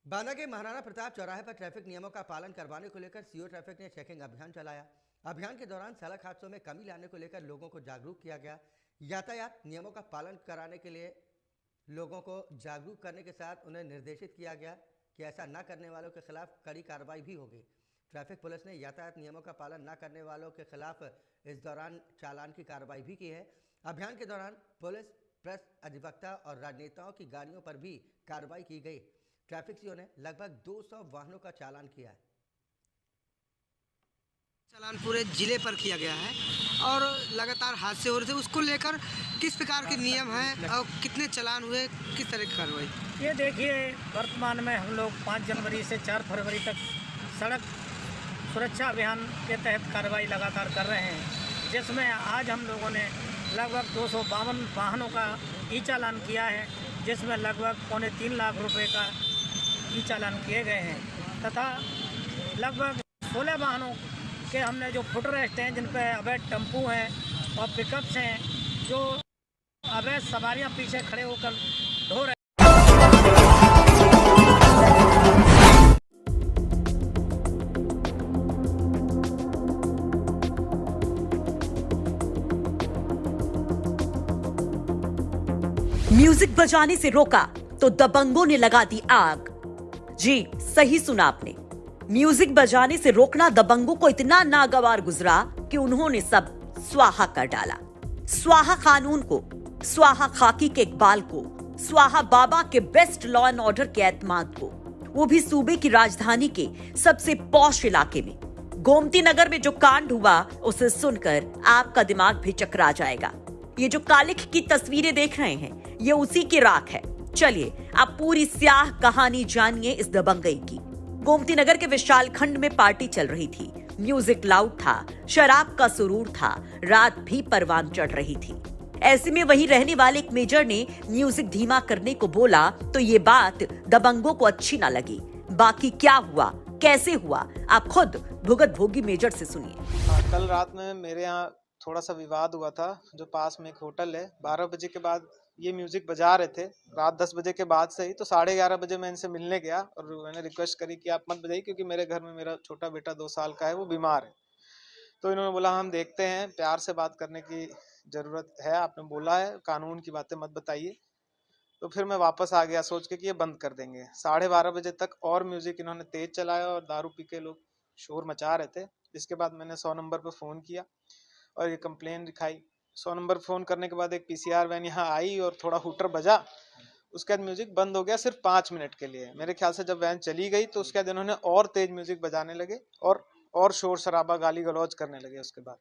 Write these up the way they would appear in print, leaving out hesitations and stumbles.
बांदा के महाराणा प्रताप चौराहे पर ट्रैफिक नियमों का पालन करवाने को लेकर सीओ ट्रैफिक ने चेकिंग अभियान चलाया। अभियान के दौरान सड़क हादसों में कमी लाने को लेकर लोगों को जागरूक किया गया। यातायात नियमों का पालन कराने के लिए लोगों को जागरूक करने के साथ उन्हें निर्देशित किया गया कि ऐसा न करने वालों के खिलाफ कड़ी कार्रवाई भी होगी। ट्रैफिक पुलिस ने यातायात नियमों का पालन न करने वालों के खिलाफ इस दौरान चालान की कार्रवाई भी की है। अभियान के दौरान पुलिस, प्रेस, अधिवक्ता और राजनेताओं की गाड़ियों पर भी कार्रवाई की गई। ट्रैफिक सीओ ने लगभग 200 वाहनों का चालान किया है। चालान पूरे जिले पर किया गया है और लगातार हादसे हो रहे थे, उसको लेकर किस प्रकार के नियम हैं और कितने चालान हुए, किस तरह की कार्रवाई? ये देखिए, वर्तमान में हम लोग 5 जनवरी से 4 फरवरी तक सड़क सुरक्षा अभियान के तहत कार्रवाई लगातार कर रहे हैं, जिसमें आज हम लोगों ने लगभग 252 वाहनों का ई चालान किया है, जिसमें लगभग 3.25 लाख रुपए का ई चालान किए गए हैं तथा लगभग 16 वाहनों के हमने जो फुट रेस्ट हैं, जिन पर अवैध टेम्पू हैं और पिकअप्स हैं, जो अवैध सवारियां पीछे खड़े होकर ढो रहे। म्यूजिक बजाने से रोका तो दबंगों ने लगा दी आग। जी सही सुना आपने, म्यूजिक बजाने से रोकना दबंगों को इतना नागवार गुजरा कि उन्होंने सब स्वाहा कर डाला। स्वाहा कानून को, स्वाहा खाकी के इकबाल को, स्वाहा बाबा के बेस्ट लॉ एंड ऑर्डर के एतमाद को, वो भी सूबे की राजधानी के सबसे पॉश इलाके में। गोमती नगर में जो कांड हुआ उसे सुनकर आपका दिमाग भी चकरा जाएगा। ये जो कालिख की तस्वीरें देख रहे हैं, ये उसी की राख है। चलिए आप पूरी स्याह कहानी जानिए इस दबंगई की। गोमती नगर के विशाल खंड में पार्टी चल रही थी, म्यूजिक लाउड था, शराब का सुरूर था, रात भी परवान चढ़ रही थी। ऐसे में वहीं रहने वाले एक मेजर ने म्यूजिक धीमा करने को बोला तो ये बात दबंगों को अच्छी ना लगी। बाकी क्या हुआ, कैसे हुआ, आप खुद भुगत भोगी मेजर से सुनिए। कल रात में मेरे यहाँ थोड़ा सा विवाद हुआ था, जो पास में एक होटल है। 12 बजे के बाद ये म्यूजिक बजा रहे थे, रात 10 बजे के बाद से ही। तो 11:30 बजे मैं इनसे मिलने गया और मैंने रिक्वेस्ट करी कि आप मत बजाइए, क्योंकि मेरे घर में मेरा छोटा बेटा 2 साल का है, वो बीमार है। तो इन्होंने बोला हम देखते हैं, प्यार से बात करने की जरूरत है, आपने बोला है, कानून की बातें मत बताइए। तो फिर मैं वापस आ गया सोच के कि ये बंद कर देंगे। 12:30 बजे तक और म्यूजिक इन्होंने तेज चलाया और दारू पी के लोग शोर मचा रहे थे। इसके बाद मैंने 100 नंबर पर फोन किया और ये कंप्लेन लिखाई। 100 नंबर फोन करने के बाद एक पीसीआर वैन यहाँ आई और थोड़ा हूटर बजा। उसके बाद म्यूजिक बंद हो गया सिर्फ 5 मिनट के लिए। मेरे ख्याल से जब वैन चली गई तो उसके बाद इन्होंने और तेज म्यूजिक बजाने लगे और शोर शराबा, गाली गलौज करने लगे। उसके बाद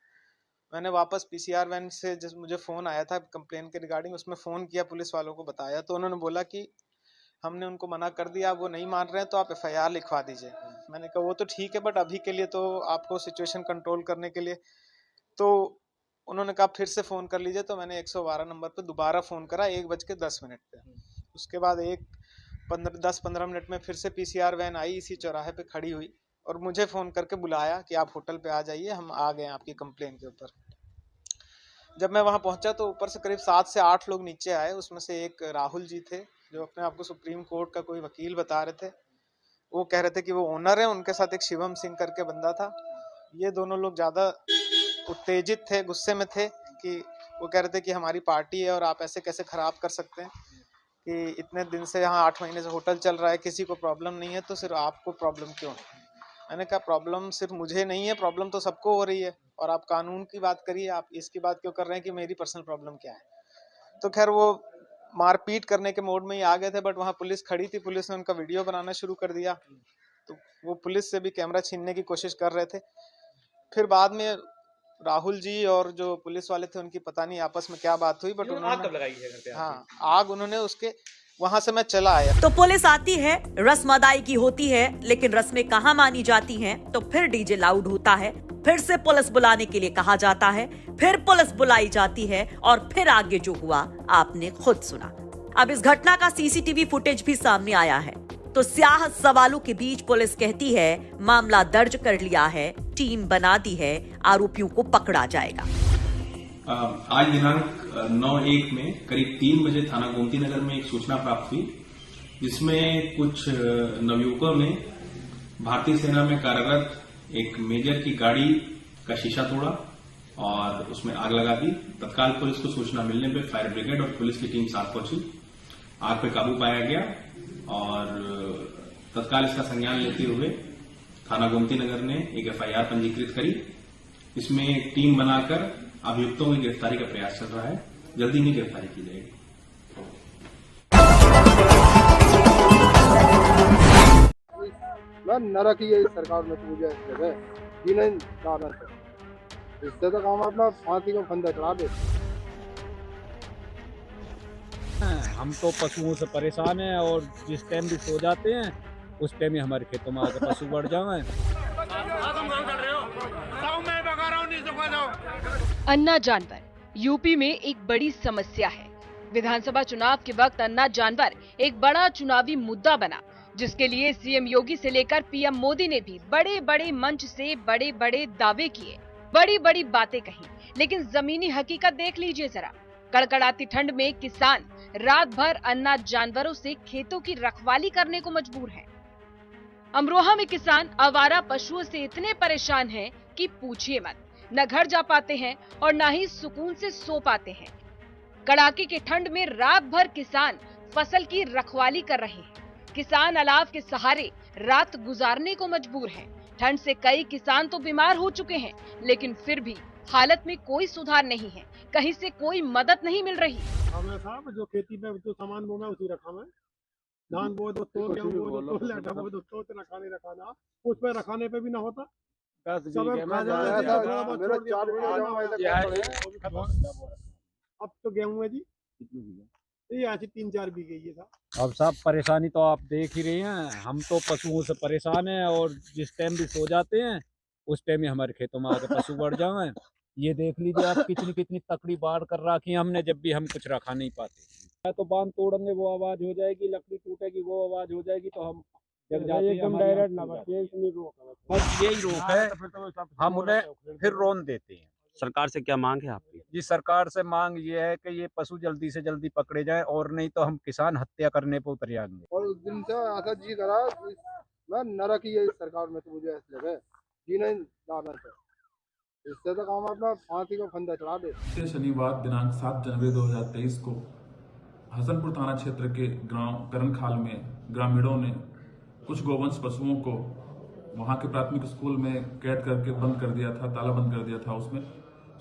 मैंने वापस पीसीआर वैन से जिस मुझे फोन आया था कंप्लेन के रिगार्डिंग, उसमें फोन किया, पुलिस वालों को बताया। तो उन्होंने बोला कि हमने उनको मना कर दिया, वो नहीं मान रहे हैं, तो आप FIR लिखवा दीजिए। मैंने कहा वो तो ठीक है, बट अभी के लिए तो आपको सिचुएशन कंट्रोल करने के लिए। तो उन्होंने कहा फिर से फोन कर लीजिए। तो मैंने 112 नंबर पे दोबारा फोन करा 1:10 पे। उसके बाद 10-15 मिनट में फिर से पीसीआर वैन आई, इसी चौराहे पे खड़ी हुई और मुझे फोन करके बुलाया कि आप होटल पे आ जाइए, हम आ गए आपकी कंप्लेन के ऊपर। जब मैं वहां पहुंचा तो ऊपर से करीब 7 से 8 लोग नीचे आए। उसमें से एक राहुल जी थे, जो अपने आप को सुप्रीम कोर्ट का कोई वकील बता रहे थे। वो कह रहे थे कि वो ओनर है। उनके साथ एक शिवम सिंह करके बंदा था। ये दोनों लोग ज्यादा उत्तेजित थे, गुस्से में थे कि वो कह रहे थे कि हमारी पार्टी है और आप ऐसे कैसे खराब कर सकते हैं, कि इतने दिन से यहाँ 8 महीने से होटल चल रहा है, किसी को प्रॉब्लम नहीं है, तो सिर्फ आपको प्रॉब्लम क्यों है? मैंने कहा प्रॉब्लम सिर्फ मुझे नहीं है, प्रॉब्लम तो सबको हो रही है, और आप कानून की बात करिए, आप इसकी बात क्यों कर रहे हैं कि मेरी पर्सनल प्रॉब्लम क्या है? तो खैर वो मारपीट करने के मोड में ही आ गए थे, बट वहाँ पुलिस खड़ी थी। पुलिस ने उनका वीडियो बनाना शुरू कर दिया, तो वो पुलिस से भी कैमरा छीनने की कोशिश कर रहे थे। फिर बाद में राहुल जी और जो पुलिस वाले थे, उनकी पता नहीं आपस में क्या बात हुई, बट उन्होंने आग लगाई है। हाँ, आग उन्होंने उसके वहां से मैं चला आया। तो पुलिस आती है, रस्म अदायगी होती है, लेकिन रस्में कहाँ मानी जाती हैं? तो फिर डीजे लाउड होता है, फिर से पुलिस बुलाने के लिए कहा जाता है, फिर पुलिस बुलाई जाती है और फिर आगे जो हुआ आपने खुद सुना। अब इस घटना का CCTV फुटेज भी सामने आया है। तो स्याह सवालों के बीच पुलिस कहती है मामला दर्ज कर लिया है, टीम बना दी है, आरोपियों को पकड़ा जाएगा। आज दिनांक 9/1 में करीब 3 बजे थाना गोमती नगर में एक सूचना प्राप्त हुई जिसमें कुछ नवयुवकों ने भारतीय सेना में कार्यरत एक मेजर की गाड़ी का शीशा तोड़ा और उसमें आग लगा दी। तत्काल पुलिस को सूचना मिलने पर फायर ब्रिगेड और पुलिस की टीम साथ पहुंची। आग पे काबू पाया गया और तत्काल इसका संज्ञान लेते हुए थाना गोमती नगर ने एक FIR पंजीकृत करी। इसमें एक टीम बनाकर अभियुक्तों की गिरफ्तारी का प्रयास चल रहा है। जल्दी ही गिरफ्तारी की जाएगी। नरक ही है इस सरकार में पूजा जिन्हें दानत है। इससे तो काम अपना फांसी को फंदा चढ़ा दे। हम तो पशुओं से परेशान हैं और जिस टाइम भी सो जाते हैं उस टाइम ही हमारे खेतों में आके पशु बढ़ जाए। अन्ना जानवर यूपी में एक बड़ी समस्या है। विधानसभा चुनाव के वक्त अन्ना जानवर एक बड़ा चुनावी मुद्दा बना, जिसके लिए सीएम योगी से लेकर पीएम मोदी ने भी बड़े बड़े मंच से बड़े बड़े दावे किए, बड़ी बड़ी बातें कही। लेकिन जमीनी हकीकत देख लीजिए जरा। कड़कड़ाती ठंड में किसान रात भर अन्ना जानवरों से खेतों की रखवाली करने को मजबूर हैं। अमरोहा में किसान आवारा पशुओं से इतने परेशान हैं कि पूछिए मत। न घर जा पाते हैं और न ही सुकून से सो पाते हैं। कड़ाके की ठंड में रात भर किसान फसल की रखवाली कर रहे हैं। किसान अलाव के सहारे रात गुजारने को मजबूर हैं। ठंड से कई किसान तो बीमार हो चुके हैं, लेकिन फिर भी हालत में कोई सुधार नहीं है। कहीं से कोई मदद नहीं मिल रही। हमें साहब जो खेती में जो सामान बोना उसी रखा मैं धान बो दो तो गेहूं बो दो लटा बो दो तो रखाने रखाना उस पे रखाने पे भी ना होता। अब तो गेहूं है जी ये ऐसी 3-4 बीघे ये था। अब साहब परेशानी तो आप देख ही रहे हैं। हम तो पशुओं से परेशान हैं और जिस टाइम भी सो जाते हैं उस टाइम ही हमारे खेतों में आके पशु बढ़ जाए। ये देख लीजिए आप कितनी कितनी तकड़ी बाढ़ कर रखी है हमने, जब भी हम कुछ रखा नहीं पाते। तो बांध तोड़ेंगे वो आवाज हो जाएगी, लकड़ी टूटेगी वो आवाज हो जाएगी, तो हम जब जाते एकदम डायरेक्ट ना बस यही रोक है। हम उन्हें फिर रोन देते हैं। सरकार से क्या मांग है आपकी? जी सरकार से मांग ये है कि ये पशु जल्दी से जल्दी पकड़े जाए और नहीं तो हम किसान हत्या करने पे उतर जाएंगे। और उस दिन से ऐसा जी करा मैं नरक ही है इस सरकार में तो मुझे ऐसा लगा जिन्हें दानत है। इससे तो काम अपना फांसी को फंदा चढ़ा दे। शनिवार दिनांक 7 जनवरी 2023 को हसनपुर थाना क्षेत्र के गांव करनखाल में ग्रामीणों ने कुछ गोवंश पशुओं को वहां के प्राथमिक स्कूल में कैद करके बंद कर दिया था, ताला बंद कर दिया था। उसमें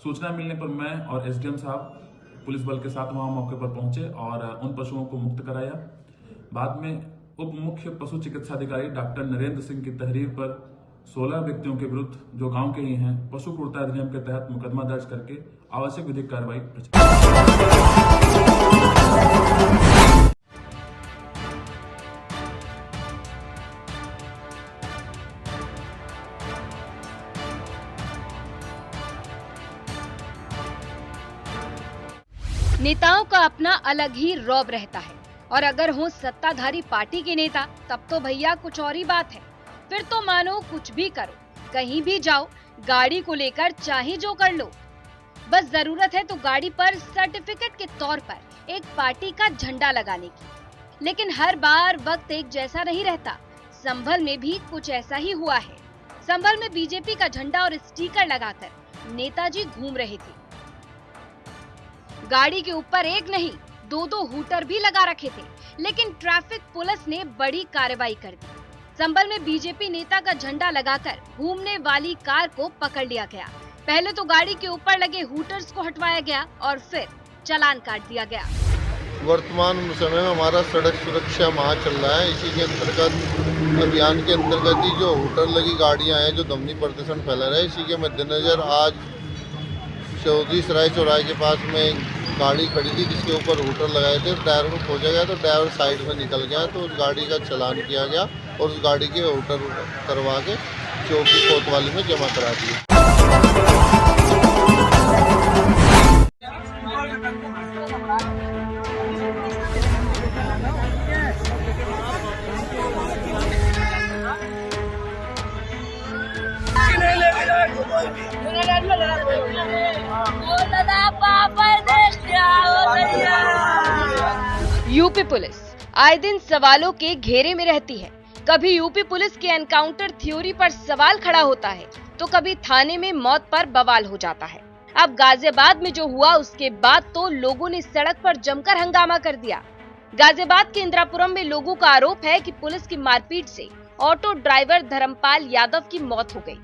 सूचना मिलने पर मैं और SDM साहब पुलिस बल के साथ वहां मौके पर पहुंचे और उन पशुओं को मुक्त कराया। बाद में उप मुख्य पशु चिकित्सा अधिकारी डॉक्टर नरेंद्र सिंह की तहरीर पर 16 व्यक्तियों के विरुद्ध, जो गांव के ही हैं, पशु क्रूरता अधिनियम के तहत मुकदमा दर्ज करके आवश्यक विधिक कार्रवाई। नेताओं का अपना अलग ही रौब रहता है, और अगर हो सत्ताधारी पार्टी के नेता तब तो भैया कुछ और ही बात है। फिर तो मानो कुछ भी करो, कहीं भी जाओ, गाड़ी को लेकर चाहे जो कर लो। बस जरूरत है तो गाड़ी पर सर्टिफिकेट के तौर पर एक पार्टी का झंडा लगाने की। लेकिन हर बार वक्त एक जैसा नहीं रहता। संभल में भी कुछ ऐसा ही हुआ है। संभल में बीजेपी का झंडा और स्टिकर लगाकर नेताजी घूम रहे थे। गाड़ी के ऊपर एक नहीं 2-2 हूटर भी लगा रखे थे, लेकिन ट्रैफिक पुलिस ने बड़ी कार्रवाई कर दी। संभल में बीजेपी नेता का झंडा लगाकर घूमने वाली कार को पकड़ लिया गया। पहले तो गाड़ी के ऊपर लगे हूटर्स को हटवाया गया और फिर चालान काट दिया गया। वर्तमान समय में हमारा सड़क सुरक्षा माह चल रहा है। इसी के अंतर्गत अभियान के अंतर्गत ही जो हूटर लगी गाड़ियां हैं जो ध्वनि प्रदूषण फैला रहा है, इसी के मद्देनजर आज चौधरी सराय चौराहे के पास में गाड़ी खड़ी थी जिसके ऊपर हूटर लगाए थे। ड्राइवर को खोजा गया तो ड्राइवर साइड में निकल गया, तो उस गाड़ी का चालान किया गया और उस गाड़ी के हूटर करवा के चौकी कोतवाली में जमा करा दिए। यूपी पुलिस आए दिन सवालों के घेरे में रहती है। कभी यूपी पुलिस के एनकाउंटर थ्योरी पर सवाल खड़ा होता है तो कभी थाने में मौत पर बवाल हो जाता है। अब गाजियाबाद में जो हुआ उसके बाद तो लोगों ने सड़क पर जमकर हंगामा कर दिया। गाजियाबाद के इंदिरापुरम में लोगों का आरोप है कि पुलिस की मारपीट से ऑटो ड्राइवर धर्मपाल यादव की मौत हो गई।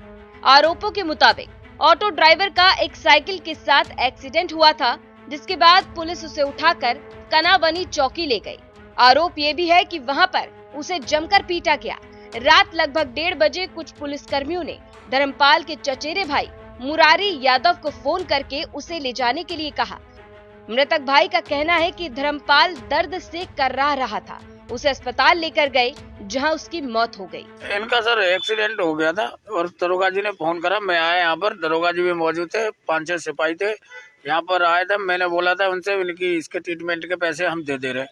आरोपों के मुताबिक ऑटो ड्राइवर का एक साइकिल के साथ एक्सीडेंट हुआ था, जिसके बाद पुलिस उसे उठाकर कनावनी चौकी ले गई। आरोप ये भी है कि वहां पर उसे जमकर पीटा गया। रात लगभग 1:30 बजे कुछ पुलिसकर्मियों ने धर्मपाल के चचेरे भाई मुरारी यादव को फोन करके उसे ले जाने के लिए कहा। मृतक भाई का कहना है कि धर्मपाल दर्द से कर्रा रहा था। उसे अस्पताल लेकर गए जहां उसकी मौत हो गई। इनका सर एक्सीडेंट हो गया था और दरोगा जी ने फोन करा। मैं आया यहाँ पर, दरोगा जी भी मौजूद थे, 5-6 सिपाही थे यहाँ पर आए थे। मैंने बोला था उनसे इनकी इसके ट्रीटमेंट के पैसे हम दे रहे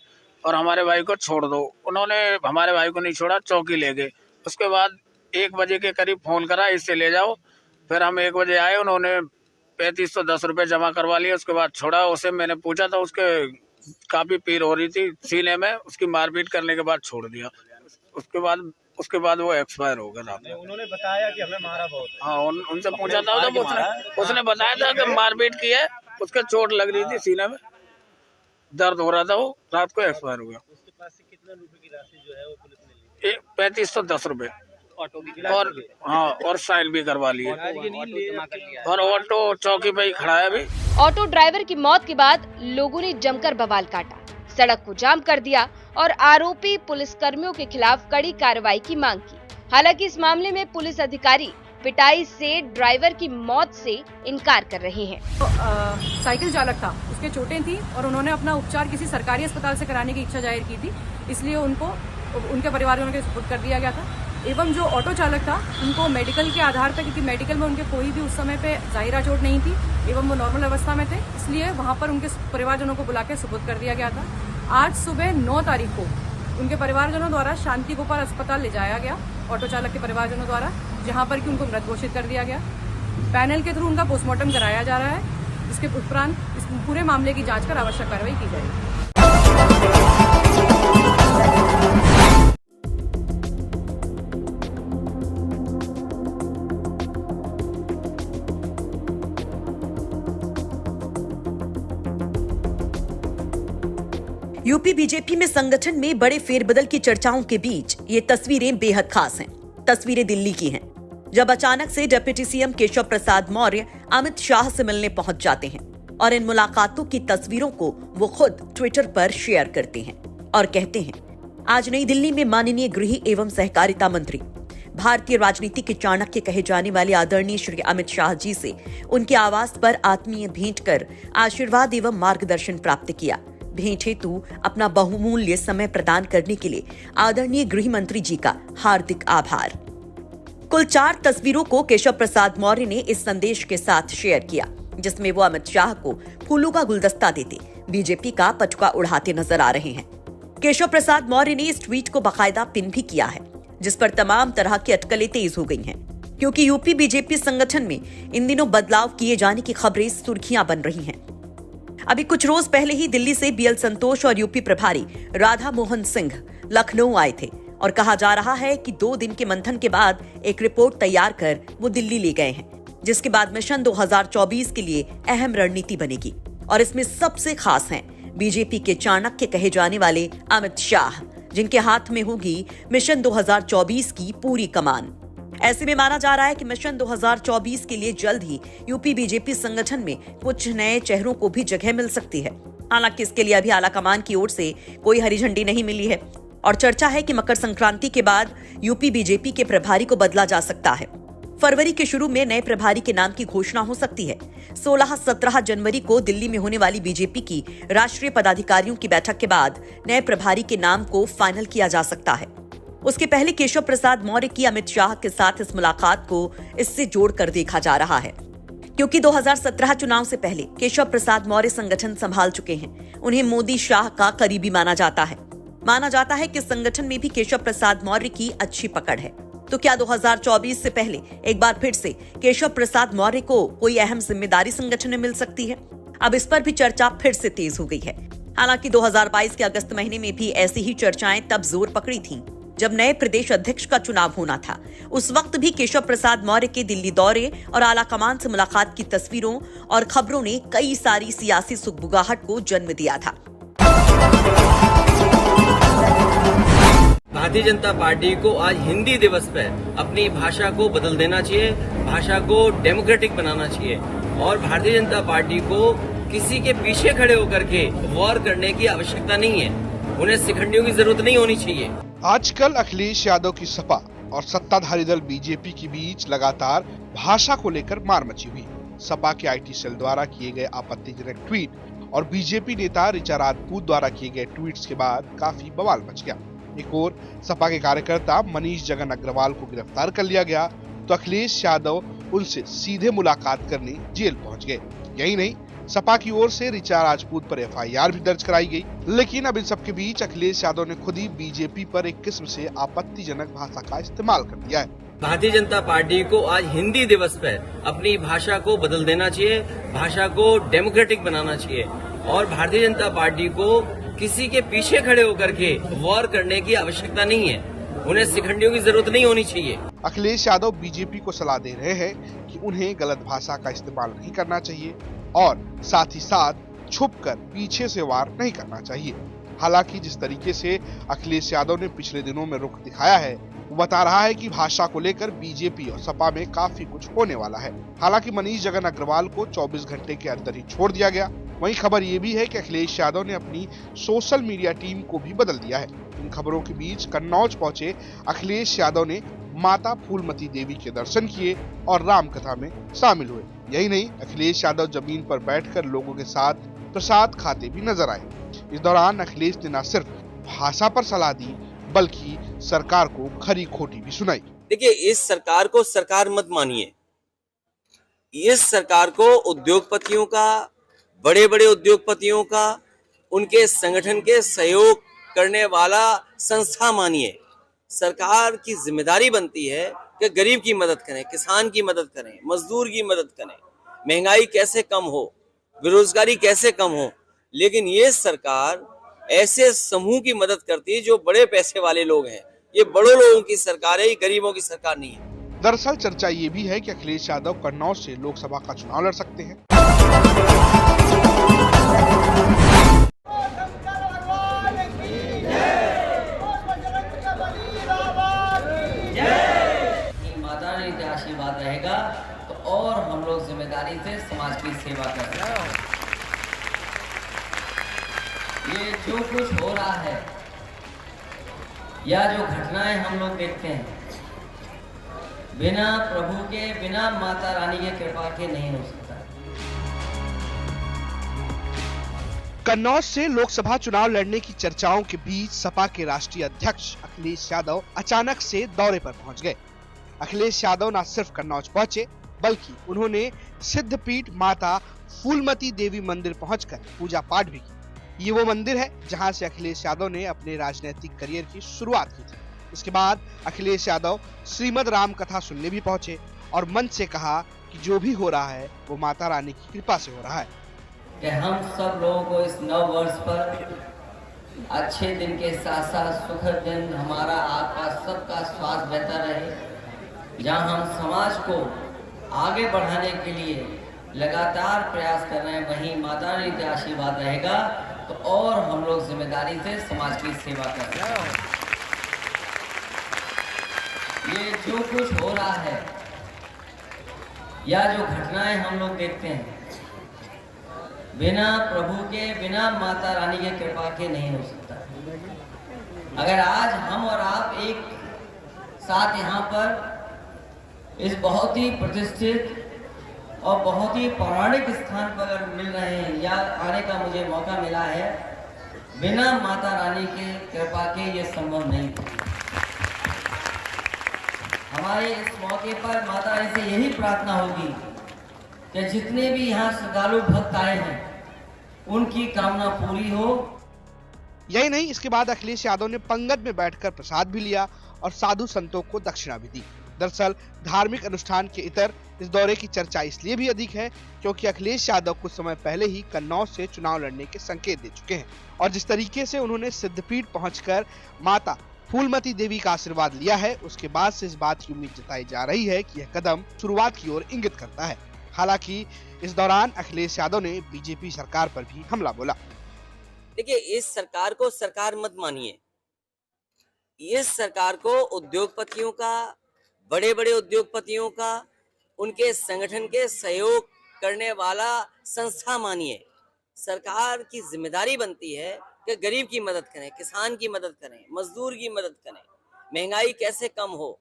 और हमारे भाई को छोड़ दो। उन्होंने हमारे भाई को नहीं छोड़ा, चौकी ले गए। उसके बाद 1 बजे के करीब फोन करा, इससे ले जाओ। फिर हम 1 बजे आए, उन्होंने 3510 रुपए जमा करवा लिए। उसके बाद छोड़ा। उसे मैंने पूछा था, उसके काफी पीर हो रही थी सीने में, उसकी मारपीट करने के बाद छोड़ दिया। उसके बाद वो एक्सपायर हो गया। उन्होंने बताया कि हमें मारा बहुत। हाँ, उनसे पूछा था उसने बताया था कि मारपीट की है, उसके चोट लग रही थी सीने में, दर्द हो रहा था, वो रात को एक्सपायर हो गया। उसके पास से कितने रुपए की राशि जो है वो पुलिस ने ली? 3510 रुपए और साइन भी करवा लिए और ऑटो चौकी पे ही खड़ा है अभी। ऑटो ड्राइवर की मौत के बाद लोगों ने जमकर बवाल काटा, सड़क को जाम कर दिया और आरोपी पुलिसकर्मियों के खिलाफ कड़ी कार्रवाई की मांग की। हालांकि इस मामले में पुलिस अधिकारी पिटाई से ड्राइवर की मौत से इनकार कर रहे हैं। साइकिल चालक था, उसके चोटें थी और उन्होंने अपना उपचार किसी सरकारी अस्पताल से कराने की इच्छा जाहिर की थी, इसलिए उनको उनके परिवारजनों के सुपुर्द कर दिया गया था। एवं जो ऑटो चालक था उनको मेडिकल के आधार पर, क्योंकि मेडिकल में उनके कोई भी उस समय पे जाहिरा चोट नहीं थी एवं वो नॉर्मल अवस्था में थे, इसलिए वहाँ पर उनके परिवारजनों को बुला के सुपुर्द कर दिया गया था। आज सुबह 9 तारीख को उनके परिवारजनों द्वारा शांति गोपाल अस्पताल ले जाया गया, ऑटो चालक के परिवारजनों द्वारा, जहाँ पर कि उनको मृत घोषित कर दिया गया। पैनल के थ्रू उनका पोस्टमार्टम कराया जा रहा है, जिसके उपरांत इस पूरे मामले की जांच कर आवश्यक कार्रवाई की जाएगी। यूपी बीजेपी में संगठन में बड़े फेरबदल की चर्चाओं के बीच ये तस्वीरें बेहद खास हैं। तस्वीरें दिल्ली की हैं, जब अचानक से डिप्टी सीएम केशव प्रसाद मौर्य अमित शाह से मिलने पहुंच जाते हैं और इन मुलाकातों की तस्वीरों को वो खुद ट्विटर पर शेयर करते हैं और कहते हैं, आज नई दिल्ली में माननीय गृह एवं सहकारिता मंत्री, भारतीय राजनीति के चाणक्य कहे जाने वाले आदरणीय श्री अमित शाह जी से उनके आवास पर आत्मीय भेंट कर आशीर्वाद एवं मार्गदर्शन प्राप्त किया। भेंट हेतु अपना बहुमूल्य समय प्रदान करने के लिए आदरणीय गृह मंत्री जी का हार्दिक आभार। कुल 4 तस्वीरों को केशव प्रसाद मौर्य ने इस संदेश के साथ शेयर किया, जिसमें वो अमित शाह को फूलों का गुलदस्ता देते बीजेपी का पटुआ उड़ाते नजर आ रहे हैं। केशव प्रसाद मौर्य ने इस ट्वीट को बाकायदा पिन भी किया है, जिस पर तमाम तरह की अटकलें तेज हो गई हैं, क्योंकि यूपी बीजेपी संगठन में इन दिनों बदलाव किए जाने की खबरें सुर्खियां बन रही हैं। अभी कुछ रोज पहले ही दिल्ली से बीएल संतोष और यूपी प्रभारी राधा मोहन सिंह लखनऊ आए थे और कहा जा रहा है कि 2 दिन के मंथन के बाद एक रिपोर्ट तैयार कर वो दिल्ली ले गए हैं, जिसके बाद मिशन 2024 के लिए अहम रणनीति बनेगी। और इसमें सबसे खास हैं बीजेपी के चाणक्य कहे जाने वाले अमित शाह, जिनके हाथ में होगी मिशन 2024 की पूरी कमान। ऐसे में माना जा रहा है कि मिशन 2024 के लिए जल्द ही यूपी बीजेपी संगठन में कुछ नए चेहरों को भी जगह मिल सकती है। हालांकि इसके लिए अभी आला कमान की ओर से कोई हरी झंडी नहीं मिली है और चर्चा है कि मकर संक्रांति के बाद यूपी बीजेपी के प्रभारी को बदला जा सकता है। फरवरी के शुरू में नए प्रभारी के नाम की घोषणा हो सकती है। 16-17 जनवरी को दिल्ली में होने वाली बीजेपी की राष्ट्रीय पदाधिकारियों की बैठक के बाद नए प्रभारी के नाम को फाइनल किया जा सकता है। उसके पहले केशव प्रसाद मौर्य की अमित शाह के साथ इस मुलाकात को इससे जोड़कर देखा जा रहा है, क्योंकि 2017 चुनाव से पहले केशव प्रसाद मौर्य संगठन संभाल चुके हैं। उन्हें मोदी शाह का करीबी माना जाता है। माना जाता है कि संगठन में भी केशव प्रसाद मौर्य की अच्छी पकड़ है। तो क्या 2024 से पहले एक बार फिर से केशव प्रसाद मौर्य को कोई अहम जिम्मेदारी संगठन में मिल सकती है? अब इस पर भी चर्चा फिर से तेज हो गई है। हालांकि 2022 के अगस्त महीने में भी ऐसी ही चर्चाएं तब जोर पकड़ी थीं, जब नए प्रदेश अध्यक्ष का चुनाव होना था। उस वक्त भी केशव प्रसाद मौर्य के दिल्ली दौरे और आला कमान से मुलाकात की तस्वीरों और खबरों ने कई सारी सियासी सुगबुगाहट को जन्म दिया था। भारतीय जनता पार्टी को आज हिंदी दिवस पर अपनी भाषा को बदल देना चाहिए, भाषा को डेमोक्रेटिक बनाना चाहिए और भारतीय जनता पार्टी को किसी के पीछे खड़े होकर के वॉर करने की आवश्यकता नहीं है, उन्हें शिखंडियों की जरूरत नहीं होनी चाहिए। आजकल अखिलेश यादव की सपा और सत्ताधारी दल बीजेपी के बीच लगातार भाषा को लेकर मार मची हुई। सपा के आईटी सेल द्वारा किए गए आपत्तिजनक ट्वीट और बीजेपी नेता ऋचा राजपूत द्वारा किए गए ट्वीट्स के बाद काफी बवाल मच गया। एक ओर सपा के कार्यकर्ता मनीष जगन अग्रवाल को गिरफ्तार कर लिया गया तो अखिलेश यादव उनसे सीधे मुलाकात करने जेल पहुंच गए। यही नहीं, सपा की ओर से ऋचा राजपूत पर एफआईआर भी दर्ज कराई गई। लेकिन अब इन सबके बीच अखिलेश यादव ने खुद ही बीजेपी पर एक किस्म से आपत्तिजनक भाषा का इस्तेमाल कर दिया है। भारतीय जनता पार्टी को आज हिंदी दिवस पर अपनी भाषा को बदल देना चाहिए, भाषा को डेमोक्रेटिक बनाना चाहिए और भारतीय जनता पार्टी को किसी के पीछे खड़े होकर के वॉर करने की आवश्यकता नहीं है, उन्हें शिखंडियों की जरूरत नहीं होनी चाहिए। अखिलेश यादव बीजेपी को सलाह दे रहे हैं कि उन्हें गलत भाषा का इस्तेमाल नहीं करना चाहिए और साथ ही साथ छुपकर पीछे से वार नहीं करना चाहिए। हालांकि जिस तरीके से अखिलेश यादव ने पिछले दिनों में रुख दिखाया है वो बता रहा है कि भाषा को लेकर बीजेपी और सपा में काफी कुछ होने वाला है। हालांकि मनीष जगन अग्रवाल को 24 घंटे के अंदर ही छोड़ दिया गया। वहीं खबर ये भी है कि अखिलेश यादव ने अपनी सोशल मीडिया टीम को भी बदल दिया है। इन खबरों के बीच कन्नौज पहुंचे अखिलेश यादव ने माता फूलमती देवी के दर्शन किए और राम कथा में शामिल हुए। यही नहीं, अखिलेश यादव जमीन पर बैठकर लोगों के साथ प्रसाद खाते भी नजर आए। इस दौरान अखिलेश ने न सिर्फ भाषा पर सलाह दी बल्कि सरकार को खरी खोटी भी सुनाई। देखिए, इस सरकार को सरकार मत मानिए, इस सरकार को उद्योगपतियों का, बड़े बड़े उद्योगपतियों का, उनके संगठन के सहयोग करने वाला संस्था मानिए। सरकार की जिम्मेदारी बनती है कि गरीब की मदद करें, किसान की मदद करें, मजदूर की मदद करें, महंगाई कैसे कम हो, बेरोजगारी कैसे कम हो। लेकिन ये सरकार ऐसे समूह की मदद करती है जो बड़े पैसे वाले लोग हैं। ये बड़ों लोगों की सरकार है, ये गरीबों की सरकार नहीं है। दरअसल चर्चा ये भी है कि अखिलेश यादव कन्नौज से लोकसभा का चुनाव लड़ सकते हैं। माता रानी का आशीर्वाद रहेगा तो और हम लोग जिम्मेदारी से समाज की सेवा कर रहे हैं। ये जो कुछ हो रहा है या जो घटनाएं हम लोग देखते हैं, बिना प्रभु के, बिना माता रानी के कृपा के नहीं हो सकता। कन्नौज से लोकसभा चुनाव लड़ने की चर्चाओं के बीच सपा के राष्ट्रीय अध्यक्ष अखिलेश यादव अचानक से दौरे पर पहुंच गए। अखिलेश यादव न सिर्फ कन्नौज पहुंचे बल्कि उन्होंने सिद्धपीठ माता फूलमती देवी मंदिर पहुंचकर पूजा पाठ भी की। ये वो मंदिर है जहां से अखिलेश यादव ने अपने राजनीतिक करियर की शुरुआत की थी। इसके बाद अखिलेश यादव श्रीमद राम कथा सुनने भी पहुंचे और मंच से कहा कि जो भी हो रहा है वो माता रानी की कृपा से हो रहा है। कि हम सब लोगों को इस नव वर्ष पर अच्छे दिन के साथ साथ सुखद दिन, हमारा आपका सबका स्वास्थ्य बेहतर रहे, जहां हम समाज को आगे बढ़ाने के लिए लगातार प्रयास कर रहे हैं, वहीं माता रानी का आशीर्वाद रहेगा तो और हम लोग जिम्मेदारी से समाज की सेवा कर रहे हैं। ये जो कुछ हो रहा है या जो घटनाएं हम लोग देखते हैं, बिना प्रभु के, बिना माता रानी के कृपा के नहीं हो सकता। अगर आज हम और आप एक साथ यहाँ पर इस बहुत ही प्रतिष्ठित और बहुत ही पौराणिक स्थान पर अगर मिल रहे हैं या आने का मुझे मौका मिला है, बिना माता रानी के कृपा के ये संभव नहीं था। हमारे इस मौके पर माता रानी से यही प्रार्थना होगी कि जितने भी यहाँ श्रद्धालु भक्त आए हैं उनकी कामना पूरी हो। यही नहीं, इसके बाद अखिलेश यादव ने पंगत में बैठकर प्रसाद भी लिया और साधु संतों को दक्षिणा भी दी। दरअसल धार्मिक अनुष्ठान के इतर इस दौरे की चर्चा इसलिए भी अधिक है क्योंकि अखिलेश यादव कुछ समय पहले ही कन्नौज से चुनाव लड़ने के संकेत दे चुके हैं और जिस तरीके से उन्होंने सिद्धपीठ पहुंचकर माता फूलमती देवी का आशीर्वाद लिया है, उसके बाद से इस बात की उम्मीद जताई जा रही है कि यह कदम शुरुआत की ओर इंगित करता है। हालांकि इस दौरान अखिलेश यादव ने बीजेपी सरकार पर भी हमला बोला। देखिए, इस सरकार को सरकार मत मानिए। इस सरकार को उद्योगपतियों का, बड़े बड़े उद्योगपतियों का, उनके संगठन के सहयोग करने वाला संस्था मानिए। सरकार की जिम्मेदारी बनती है कि गरीब की मदद करें, किसान की मदद करें, मजदूर की मदद करें, महंगाई कैसे कम हो,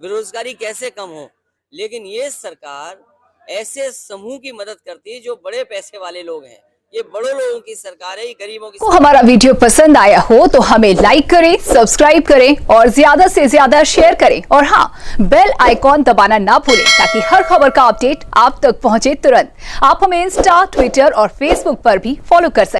बेरोजगारी कैसे कम हो। लेकिन ये सरकार ऐसे समूह की मदद करती है जो बड़े पैसे वाले लोग हैं। ये बड़े लोगों की सरकार है, ये गरीबों की। हमारा वीडियो पसंद आया हो तो हमें लाइक करें, सब्सक्राइब करें और ज्यादा से ज्यादा शेयर करें और हाँ, बेल आइकॉन दबाना ना भूलें ताकि हर खबर का अपडेट आप तक पहुंचे तुरंत। आप हमें इंस्टा, ट्विटर और फेसबुक पर भी फॉलो कर सकते हैं।